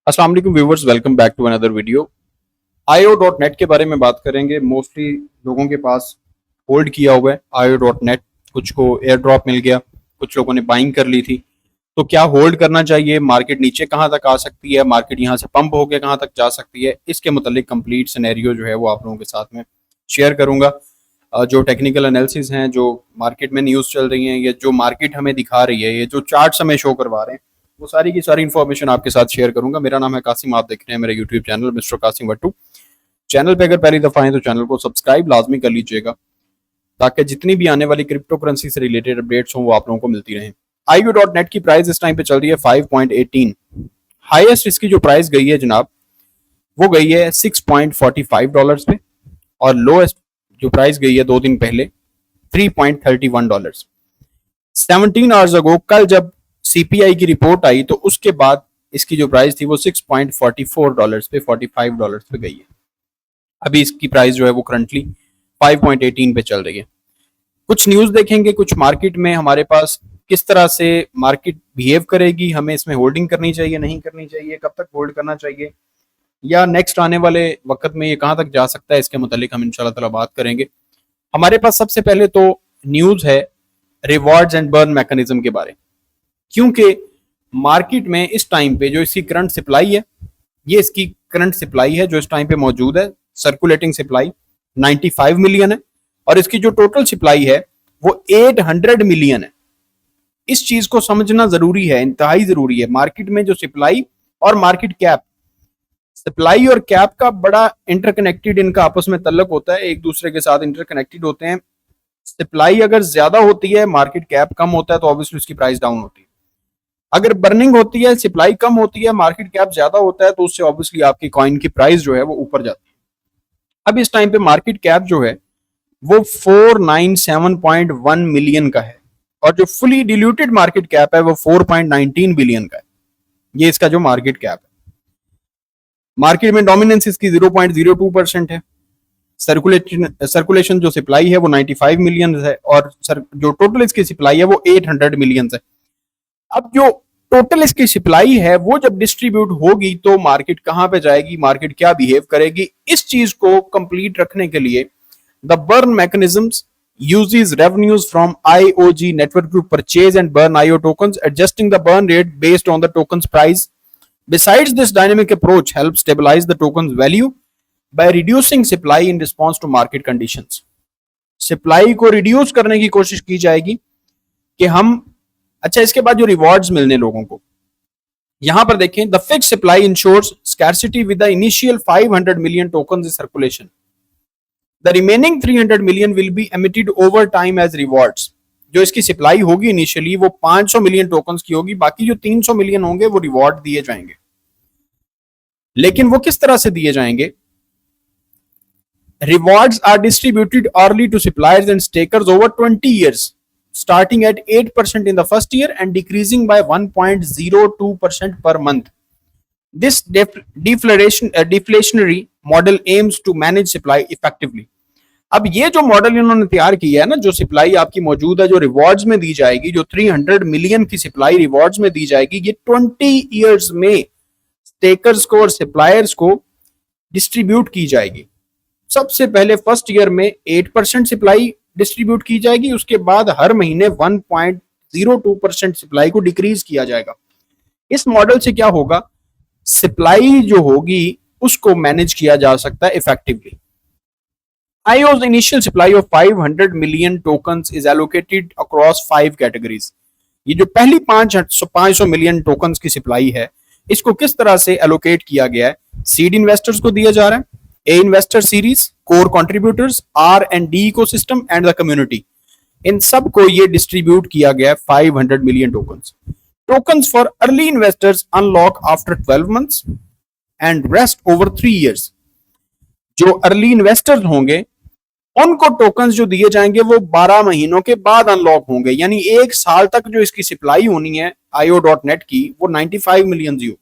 अस्सलाम वालेकुम viewers, welcome back to another video. IO.net के बारे में बात करेंगे। मोस्टली लोगों के पास होल्ड किया हुआ है IO.net। कुछ को एयर ड्रॉप मिल गया, कुछ लोगों ने बाइंग कर ली थी। तो क्या होल्ड करना चाहिए? मार्केट नीचे कहाँ तक आ सकती है? मार्केट यहाँ से पंप होकर कहाँ तक जा सकती है? इसके मुतालिक कंप्लीट सिनेरियो जो है वो आप लोगों के साथ में शेयर करूंगा। जो टेक्निकल एनालिसिस हैं, जो मार्केट में न्यूज़ चल रही हैं, ये जो मार्केट हमें दिखा रही है, ये जो चार्ट्स हमें शो करवा रहे हैं, वो सारी की सारी इन्फॉर्मेशन आपके साथ शेयर करूंगा। मेरा नाम है कासिम, आप देख रहे हैं मेरा YouTube channel mister Qasim Wattoo. Channel पे अगर पहली दफा है तो चैनल को सब्सक्राइब लाजमी कर लीजिएगा, ताकि जितनी भी आने वाली क्रिप्टो करेंसी से रिलेटेड अपडेट्स हों वो आप लोगों को मिलती रहें। IO.net की प्राइस इस टाइम पे चल रही है 5.18। हाईएस्ट इसकी जो प्राइस गई है जनाब, वो गई है $6.45 पे, और लोएस्ट जो प्राइस गई है 2 दिन पहले $3.31। 17 आवर्स अगो कल जब CPI की रिपोर्ट आई तो उसके बाद इसकी जो प्राइस थी वो $6.44 पे, $45 पे गई है। अभी इसकी प्राइस जो है वो करंटली 5.18 पे चल रही है। कुछ न्यूज़ देखेंगे, कुछ मार्केट में हमारे पास किस तरह से मार्केट बिहेव करेगी, हमें इसमें होल्डिंग करनी चाहिए, नहीं करनी चाहिए, कब तक होल्ड करना चाहिए, या नेक्स्ट आने वाले वक्त में ये कहाँ तक जा सकता है, इसके मुतालिक हम इंशाल्लाह ताला बात करेंगे। हमारे पास सबसे पहले तो न्यूज़ है रिवॉर्ड्स एंड बर्न मैकेनिज्म के बारे में, क्योंकि मार्केट में इस टाइम पे जो इसकी करंट सप्लाई है, ये इसकी करंट सप्लाई है जो इस टाइम पे मौजूद है, सर्कुलेटिंग सप्लाई 95 मिलियन है, और इसकी जो टोटल सप्लाई है वो 800 मिलियन है। इस चीज को समझना जरूरी है, इंतहाई जरूरी है। मार्केट में जो सप्लाई और मार्केट कैप, सप्लाई और कैप का बड़ा इंटरकनेक्टेड इनका आपस में तल्लक होता है, एक दूसरे के साथ इंटरकनेक्टेड होते हैं। सप्लाई अगर ज्यादा होती है, मार्केट कैप कम होता है, तो ऑब्वियसली उसकी प्राइस डाउन होती है। अगर बर्निंग होती है, सप्लाई कम होती है, मार्केट कैप ज्यादा होता है, तो उससे ऑब्वियसली आपकी कॉइन की प्राइस जो है वो ऊपर जाती है। अब इस टाइम पे मार्केट कैप जो है वो 497.1 मिलियन का है, और जो फुली डिल्यूटेड मार्केट कैप है वो 4.19 बिलियन का है। ये इसका जो मार्केट कैप है। मार्केट में डोमिनेंस इसकी 0.02% है। सर्कुलेशन जो सप्लाई है वो 95 मिलियन है, और जो टोटल इसकी सप्लाई है वो 800 मिलियन है। अब जो टोटल इसकी सप्लाई है वो जब डिस्ट्रीब्यूट होगी तो मार्केट कहां पे जाएगी, मार्केट क्या बिहेव करेगी, इस चीज को कंप्लीट रखने के लिए the burn mechanisms uses revenues from IOG network to purchase and burn IO tokens, adjusting the burn rate based on the token's price. Besides, this dynamic approach helps stabilize the token's value by reducing supply in response to market conditions. Supply को reduce करने की कोशिश की जाएगी कि हम, अच्छा इसके बाद जो रिवॉर्ड्स मिलने लोगों को, यहां पर देखें, the fix supply ensures scarcity with the initial 500 million tokens in circulation. The remaining 300 million will be emitted over time as rewards. जो इसकी सप्लाई होगी इनिशियली वो 500 मिलियन टोकन्स की होगी, बाकी जो 300 मिलियन होंगे वो रिवॉर्ड दिए जाएंगे। लेकिन वो किस तरह से दिए जाएंगे? Rewards are distributed early to suppliers and stakers over 20 years, starting at 8% in the first year and decreasing by 1.02% per month. This deflationary model aims to manage supply effectively. अब ये जो मॉडल इन्होंने तैयार किया है ना, जो सप्लाई आपकी मौजूद है, जो रिवॉर्ड्स में दी जाएगी, जो 300 मिलियन की सप्लाई रिवॉर्ड्स में दी जाएगी, ये 20 इयर्स में स्टेकर्स को और सप्लायर्स को डिस्ट्रीब्यूट की जाएगी। सबसे पहले फर्स्ट ईयर में 8% सप्लाई डिस्ट्रीब्यूट की जाएगी, उसके बाद हर महीने 1.02% सप्लाई को डिक्रीज किया जाएगा। इस मॉडल से क्या होगा, सप्लाई जो होगी उसको मैनेज किया जा सकता है effectively. IO's initial supply of 500 million tokens is allocated across 5 categories. ये जो पहली 500 मिलियन टोकन्स की सप्लाई है, इसको किस तरह से एलोकेट किया गया है? सीड इन्वेस्टर्स को दिया जा रहा है, a investor series, core contributors, R&D ecosystem and the community. इन सब को ये डिस्ट्रीब्यूट किया गया है 500 million tokens. Tokens for early investors unlock after 12 months and rest over 3 years। जो अर्ली इन्वेस्टर्स होंगे उनको टोकन्स जो दिए जाएंगे वो 12 महीनों के बाद अनलॉक होंगे, यानी 1 साल तक जो इसकी सप्लाई होनी है IO.net की वो 95 मिलियन ही होगी,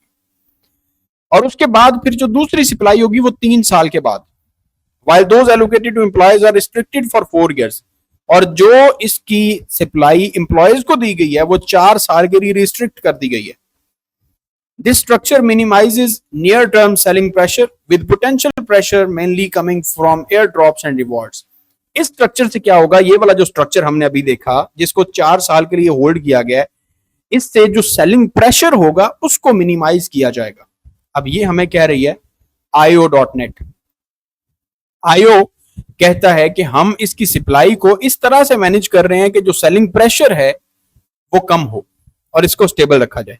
और उसके बाद फिर जो दूसरी सप्लाई होगी वो 3 साल के बाद। while those allocated to employees are restricted for 4 years, और जो इसकी सप्लाई एम्प्लॉयज को दी गई है वो 4 साल के लिए रिस्ट्रिक्ट कर दी गई है। This structure minimizes near-term selling pressure with potential pressure mainly coming from airdrops and rewards. इस स्ट्रक्चर से क्या होगा, ये वाला जो स्ट्रक्चर हमने अभी देखा जिसको 4 साल के लिए होल्ड किया गया है, इससे जो सेलिंग प्रेशर होगा उसको मिनिमाइज किया जाएगा। अब ये हमें कह रही है IO.net। IO कहता है कि हम इसकी सप्लाई को इस तरह से मैनेज कर रहे हैं कि जो सेलिंग प्रेशर है वो कम हो और इसको स्टेबल रखा जाए।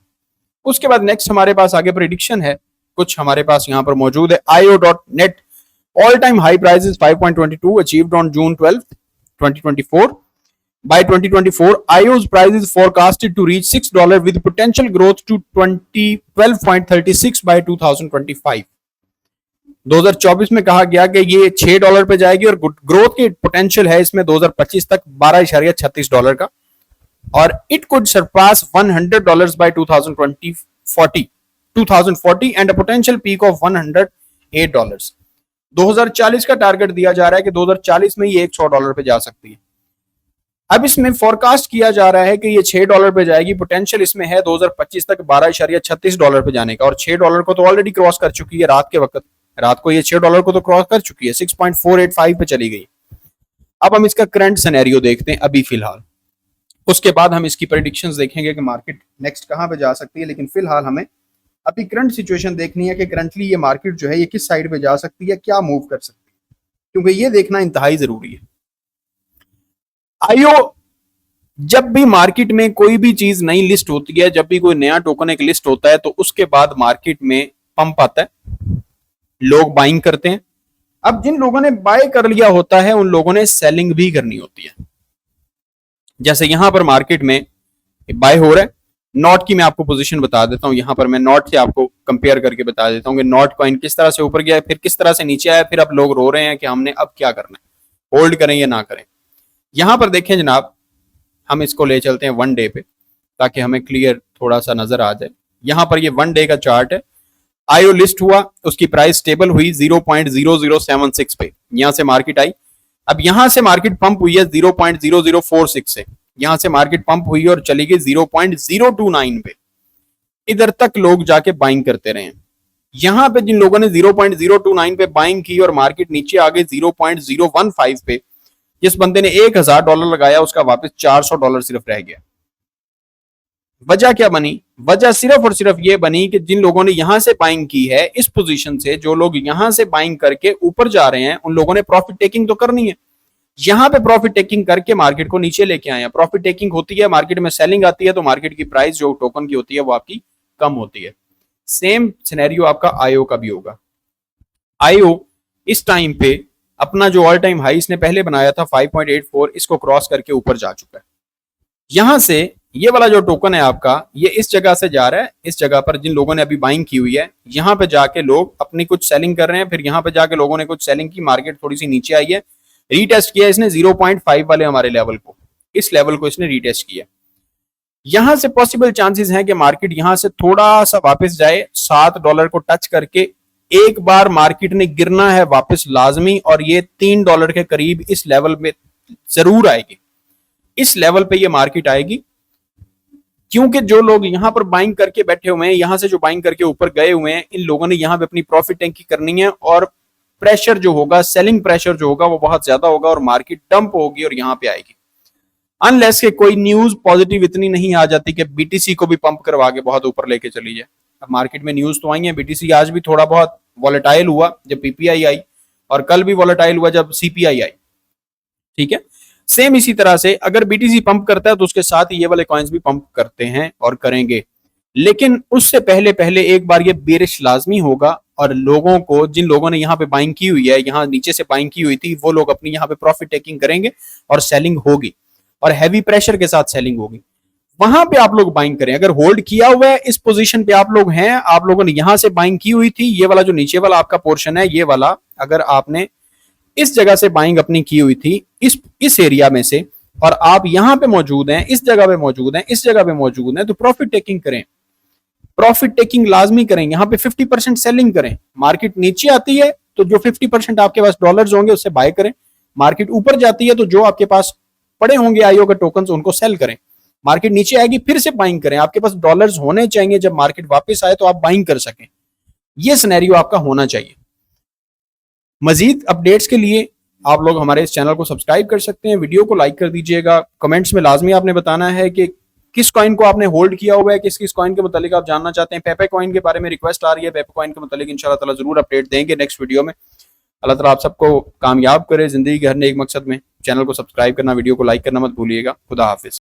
उसके बाद नेक्स्ट हमारे पास आगे प्रेडिक्शन है, कुछ हमारे पास यहां पर मौजूद है। IO.net all time high price is 5.22 achieved on June 12th 2024. By 2024 IO's price is forecasted to reach $6 with potential growth to 12.36 by 2025. 2024 में कहा गया कि ये $6 पे जाएगी और ग्रोथ की पोटेंशियल है इसमें 2025 तक $12.36 का, और it could surpass $100 by 2040 and a potential peak of $108। 2040 का टारगेट दिया जा रहा है कि 2040 में ये $100 पे जा सकती है। अब इसमें फोरकास्ट किया जा रहा है कि ये $6 पे जाएगी, पोटेंशियल इसमें है 2025 तक $12.36 पे जाने का, और $6 को तो ऑलरेडी क्रॉस कर चुकी है रात के वक्त, रात को ये $6 को तो क्रॉस कर चुकी है, 6.485 पे चली गई। अब हम इसका करंट सिनेरियो देखते हैं अभी फिलहाल, उसके बाद हम इसकी प्रेडिक्शंस देखेंगे कि मार्केट नेक्स्ट कहां पे जा सकती है। लेकिन फिलहाल हमें अभी करंट सिचुएशन देखनी है कि करंटली ये मार्केट जो है ये किस साइड पे जा सकती है, क्या मूव कर सकती है, क्योंकि ये देखना इंतहाई जरूरी है। IO जब भी मार्केट में कोई भी चीज नई लिस्ट होती है, जब भी कोई नया टोकन एक लिस्ट होता है, तो उसके बाद मार्केट में पंप आता है, लोग बाइंग करते हैं। अब जिन लोगों ने बाय कर लिया होता है उन लोगों ने सेलिंग भी करनी होती है। जैसे यहां पर मार्केट में बाय हो रहा है, नॉट की मैं आपको पोजीशन बता देता हूं। यहां पर मैं नॉट से आपको कंपेयर करके बता देता हूं कि नॉट कॉइन किस तरह से ऊपर गया है, फिर किस तरह से नीचे आया, फिर अब लोग रो रहे हैं कि हमने अब क्या करना है, होल्ड करें या ना करें। यहां पर देखें जनाब, हम इसको ले चलते हैं 1 डे पे ताकि हमें क्लियर थोड़ा सा नजर आ जाए। यहां पर ये 1 डे का चार्ट है। IO लिस्ट हुआ, उसकी प्राइस स्टेबल हुई 0.0076 पे, यहां से मार्केट आई। अब यहां से मार्केट पंप हुई है 0.0046 से, यहां से मार्केट पंप हुई और चली गई 0.029 पे। इधर तक लोग जाके बाइंग करते रहे। यहां पे जिन लोगों ने 0.029 पे बाइंग की और मार्केट नीचे आ गई 0.015 पे, जिस बंदे ने $1000 लगाया उसका वापस $400 सिर्फ रह गया। वजह क्या बनी? वजह सिर्फ और सिर्फ ये बनी कि जिन लोगों ने यहां से बाइंग की है इस पोजीशन से, जो लोग यहां से बाइंग करके ऊपर जा रहे हैं, उन लोगों ने प्रॉफिट टेकिंग तो करनी है। यहां पे प्रॉफिट टेकिंग करके मार्केट को नीचे लेके आए हैं। प्रॉफिट टेकिंग होती है, मार्केट में सेलिंग आती है तो मार्केट की प्राइस जो टोकन की होती है वो आपकी कम होती है। सेम सिनेरियो आपका IO का भी होगा। IO इस टाइम पे अपना जो ऑल टाइम हाई इसने पहले बनाया था 5.84, इसको क्रॉस करके ऊपर जा चुका है। यहां से ये वाला जो टोकन है आपका, ये इस जगह से जा रहा है, इस जगह पर जिन लोगों ने अभी बाइंग की हुई है, यहां पे जाके लोग अपनी कुछ सेलिंग कर रहे हैं, फिर यहां पे जाके लोगों ने कुछ सेलिंग की, मार्केट थोड़ी सी नीचे आई है, रीटेस्ट किया इसने 0.5 वाले हमारे लेवल को, इस लेवल को इसने रीटेस्ट किया। यहां से पॉसिबल चांसेस हैं कि मार्केट यहां से थोड़ा सा वापस जाए, $7 को टच करके एक बार मार्केट ने गिरना है वापस लाजमी, और ये $3 के करीब इस लेवल में जरूर आएगी। इस लेवल पे ये मार्केट आएगी, क्योंकि जो लोग यहां पर बाइंग करके बैठे हुए हैं, यहां से जो बाइंग करके ऊपर गए हुए हैं, इन लोगों ने यहां पे अपनी प्रॉफिट टेकिंग करनी है, और प्रेशर जो होगा, सेलिंग प्रेशर जो होगा वो बहुत ज्यादा होगा और मार्केट डंप होगी और यहां पे आएगी। अनलेस के कोई न्यूज पॉजिटिव इतनी नहीं आ जाती कि BTC को भी पंप करवा के बहुत ऊपर लेके चली जाए। अब मार्केट में न्यूज तो आई है, BTC आज भी थोड़ा बहुत वॉलेटाइल हुआ जब PPI आई, और कल भी वॉलेटाइल हुआ जब CPI आई। ठीक है, सेम इसी तरह से अगर BTC पंप करता है तो उसके साथ ही ये वाले कॉइन्स भी पंप करते हैं और करेंगे, लेकिन उससे पहले पहले एक बार ये बेरिश लाजमी होगा, और लोगों को, जिन लोगों ने यहाँ पे बाइंग की हुई है, यहाँ नीचे से बाइंग की हुई थी, वो लोग अपनी यहाँ पे प्रॉफिट टेकिंग करेंगे और सेलिंग होगी, और हैवी प्रेशर के साथ सेलिंग होगी। वहां पे आप लोग बाइंग करें। अगर होल्ड किया हुआ है इस पोजीशन पे आप लोग हैं, आप लोगों ने यहां से बाइंग की हुई थी, ये वाला जो नीचे वाला आपका पोर्शन है, ये वाला अगर आपने इस जगह से बाइंग अपनी की हुई थी, इस एरिया में से, और आप यहां पे मौजूद हैं, इस जगह पे मौजूद हैं, इस जगह पे मौजूद हैं, तो प्रॉफिट टेकिंग करें, प्रॉफिट टेकिंग लाजमी करें। यहां पे 50% सेलिंग करें। मार्केट नीचे आती है तो जो 50% आपके पास डॉलर्स होंगे उससे बाय करें। मार्केट ऊपर जाती है तो जो आपके पास पड़े होंगे IO के टोकन्स उनको सेल करें। मार्केट नीचे आएगी फिर से बाइंग करें। आपके पास डॉलर्स होने चाहिए जब मार्केट वापस आए तो आप बाइंग कर सकें। ये सिनेरियो आपका होना चाहिए। मजीद अपडेट्स के लिए आप लोग हमारे इस चैनल को सब्सक्राइब कर सकते हैं। वीडियो को लाइक कर दीजिएगा। कमेंट्स में लाजमी आपने बताना है कि किस कॉइन को आपने होल्ड किया हुआ है, किस किस कॉइन के मतलब आप जानना चाहते हैं। पेपे कॉइन के बारे में रिक्वेस्ट आ रही है, पेपे कॉइन के मतलब इंशाल्लाह ताला जरूर अपडेट देंगे नेक्स्ट वीडियो में। अल्लाह ताला आप सबको कामयाब करे जिंदगी के हर नेक मकसद में। चैनल को सब्सक्राइब करना, वीडियो को लाइक करना मत भूलिएगा। खुदा हाफिज।